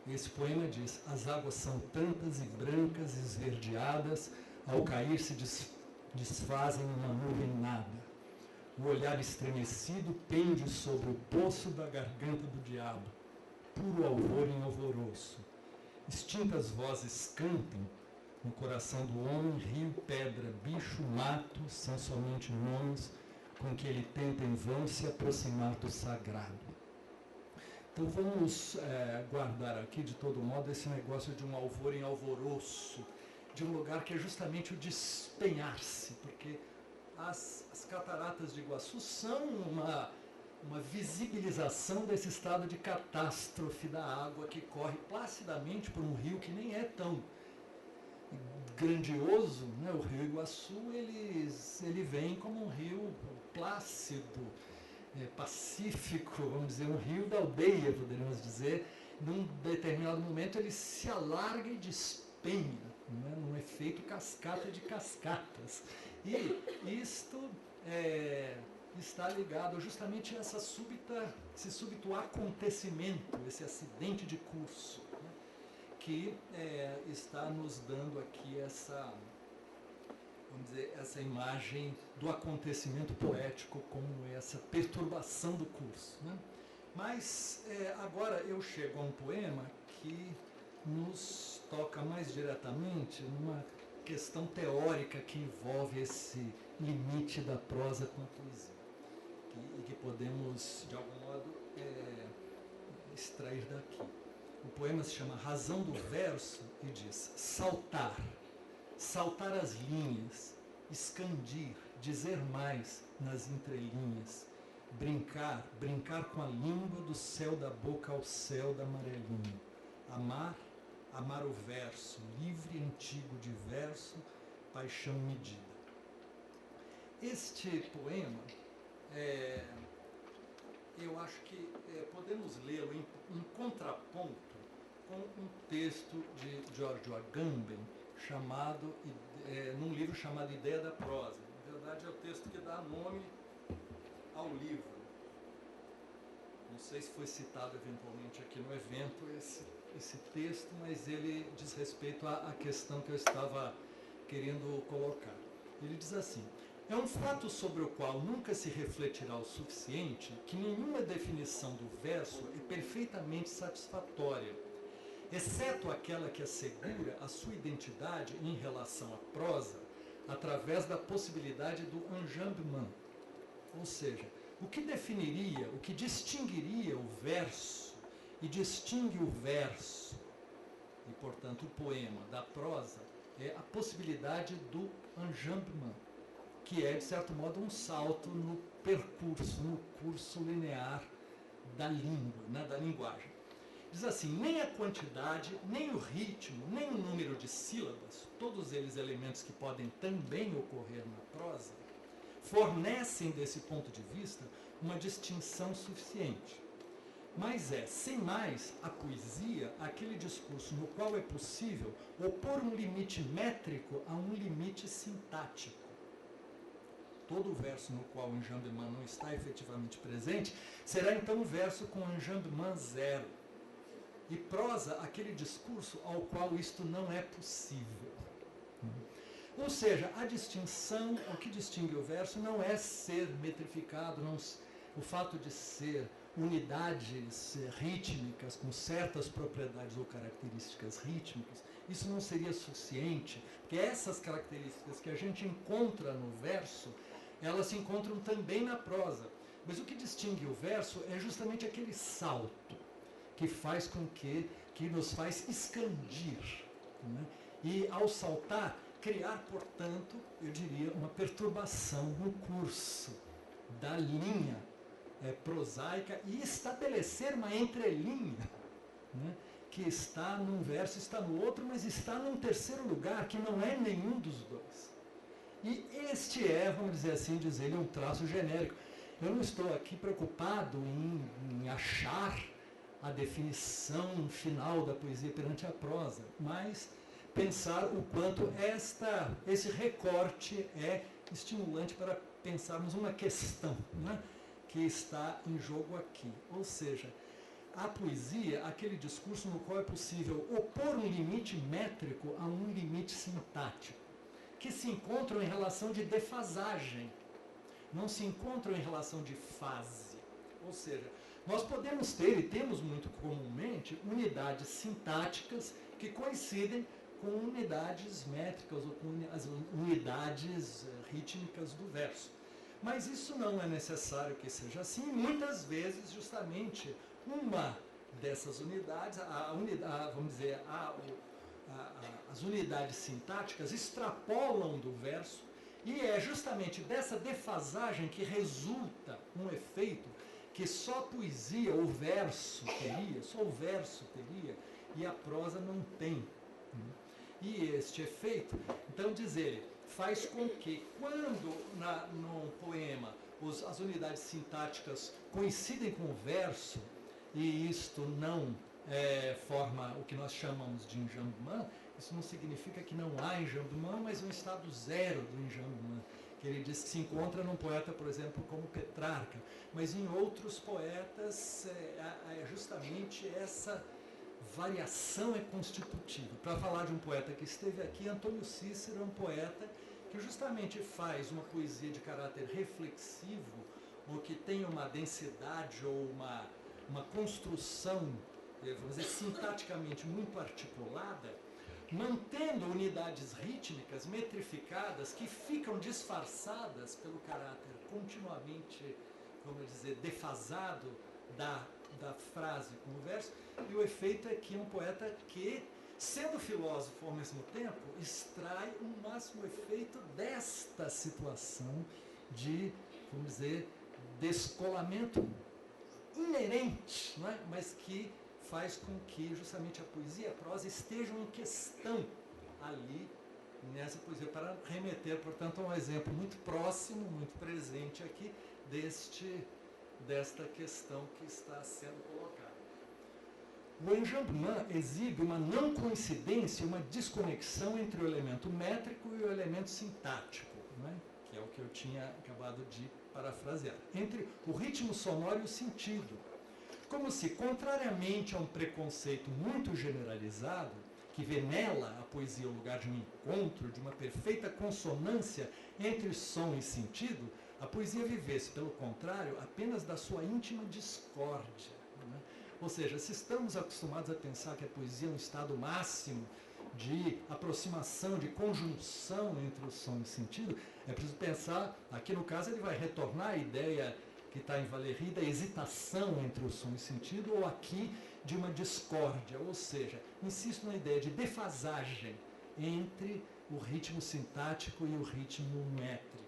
Esse poema diz: as águas são tantas e brancas e esverdeadas, ao cair se desfazem numa nuvem nada. O olhar estremecido pende sobre o poço da garganta do diabo, puro alvor em alvoroço. Extintas vozes cantam, no coração do homem, rio, pedra, bicho, mato, são somente nomes com que ele tenta em vão se aproximar do sagrado. Então vamos guardar aqui, de todo modo, esse negócio de um alvor em alvoroço, de um lugar que é justamente o despenhar-se, porque as cataratas de Iguaçu são uma visibilização desse estado de catástrofe da água que corre placidamente por um rio que nem é tão grandioso, né? O rio Iguaçu ele vem como um rio plácido, pacífico, vamos dizer, um rio da aldeia, poderíamos dizer. Num determinado momento ele se alarga e despenha, né? Num efeito cascata de cascatas. E isto está ligado justamente a esse súbito acontecimento, esse acidente de curso, né? Que está nos dando aqui vamos dizer, essa imagem do acontecimento poético como essa perturbação do curso, né? Mas agora eu chego a um poema que nos toca mais diretamente numa questão teórica que envolve esse limite da prosa com a poesia, e que podemos, de algum modo, extrair daqui. O poema se chama Razão do Verso e diz: saltar as linhas, excandir, dizer mais nas entrelinhas, brincar com a língua do céu da boca ao céu da amarelinha, amar o verso, livre, antigo, diverso, paixão medida. Este poema, eu acho que podemos lê-lo em contraponto com um texto de Giorgio Agamben, num livro chamado Ideia da Prosa. Na verdade, é o texto que dá nome ao livro. Não sei se foi citado eventualmente aqui no evento esse texto, mas ele diz respeito à questão que eu estava querendo colocar. Ele diz assim: é um fato sobre o qual nunca se refletirá o suficiente que nenhuma definição do verso é perfeitamente satisfatória, exceto aquela que assegura a sua identidade em relação à prosa através da possibilidade do enjambement, ou seja, o que definiria, o que distinguiria o verso e distingue o verso e, portanto, o poema da prosa é a possibilidade do enjambement, que é, de certo modo, um salto no percurso, no curso linear da língua, né, da linguagem. Diz assim: nem a quantidade, nem o ritmo, nem o número de sílabas, todos eles elementos que podem também ocorrer na prosa, fornecem, desse ponto de vista, uma distinção suficiente. Mas sem mais, a poesia, aquele discurso no qual é possível opor um limite métrico a um limite sintático. Todo o verso no qual o enjambement não está efetivamente presente será então um verso com enjambement zero. E prosa, aquele discurso ao qual isto não é possível. Ou seja, a distinção, o que distingue o verso não é ser metrificado, o fato de ser unidades rítmicas com certas propriedades ou características rítmicas, isso não seria suficiente, porque essas características que a gente encontra no verso, elas se encontram também na prosa. Mas o que distingue o verso é justamente aquele salto que faz com que nos faz expandir, né? E ao saltar, criar, portanto, eu diria, uma perturbação no curso da linha prosaica e estabelecer uma entrelinha, né, que está num verso, está no outro, mas está num terceiro lugar, que não é nenhum dos dois. E este vamos dizer assim, diz ele, um traço genérico. Eu não estou aqui preocupado em achar a definição final da poesia perante a prosa, mas pensar o quanto esse recorte é estimulante para pensarmos uma questão, né, que está em jogo aqui. Ou seja, a poesia aquele discurso no qual é possível opor um limite métrico a um limite sintático, que se encontram em relação de defasagem, não se encontram em relação de fase. Ou seja, nós podemos ter, e temos muito comumente, unidades sintáticas que coincidem com unidades métricas ou com as unidades rítmicas do verso. Mas isso não é necessário que seja assim. Muitas vezes, justamente, uma dessas unidades, vamos dizer, as unidades sintáticas extrapolam do verso, e é justamente dessa defasagem que resulta um efeito que só a poesia, o verso teria, só o verso teria, e a prosa não tem. E este efeito, então diz ele, faz com que quando num poema as unidades sintáticas coincidem com o verso, e isto não forma o que nós chamamos de enjambement, isso não significa que não há enjambement, mas um estado zero do enjambement, que ele diz que se encontra num poeta, por exemplo, como Petrarca, mas em outros poetas justamente essa variação é constitutiva. Para falar de um poeta que esteve aqui, Antônio Cícero é um poeta que justamente faz uma poesia de caráter reflexivo, ou que tem uma densidade ou uma construção, vamos dizer, sintaticamente muito articulada, mantendo unidades rítmicas metrificadas que ficam disfarçadas pelo caráter continuamente, vamos dizer, defasado da frase com o verso, e o efeito é que é um poeta que, sendo filósofo ao mesmo tempo, extrai o máximo efeito desta situação de, vamos dizer, descolamento inerente, não é? Mas que faz com que justamente a poesia e a prosa estejam em questão ali nessa poesia, para remeter, portanto, a um exemplo muito próximo, muito presente aqui, desta questão que está sendo colocada. O enjambement exibe uma não coincidência, uma desconexão entre o elemento métrico e o elemento sintático, não é? Que é o que eu tinha acabado de parafrasear, entre o ritmo sonoro e o sentido. Como se, contrariamente a um preconceito muito generalizado, que vê nela a poesia o lugar de um encontro, de uma perfeita consonância entre som e sentido, a poesia vivesse, pelo contrário, apenas da sua íntima discórdia. Né? Ou seja, se estamos acostumados a pensar que a poesia é um estado máximo de aproximação, de conjunção entre o som e o sentido, é preciso pensar, aqui no caso ele vai retornar à ideia que está em Valéry da hesitação entre o som e o sentido, ou aqui de uma discórdia, ou seja, insisto na ideia de defasagem entre o ritmo sintático e o ritmo métrico.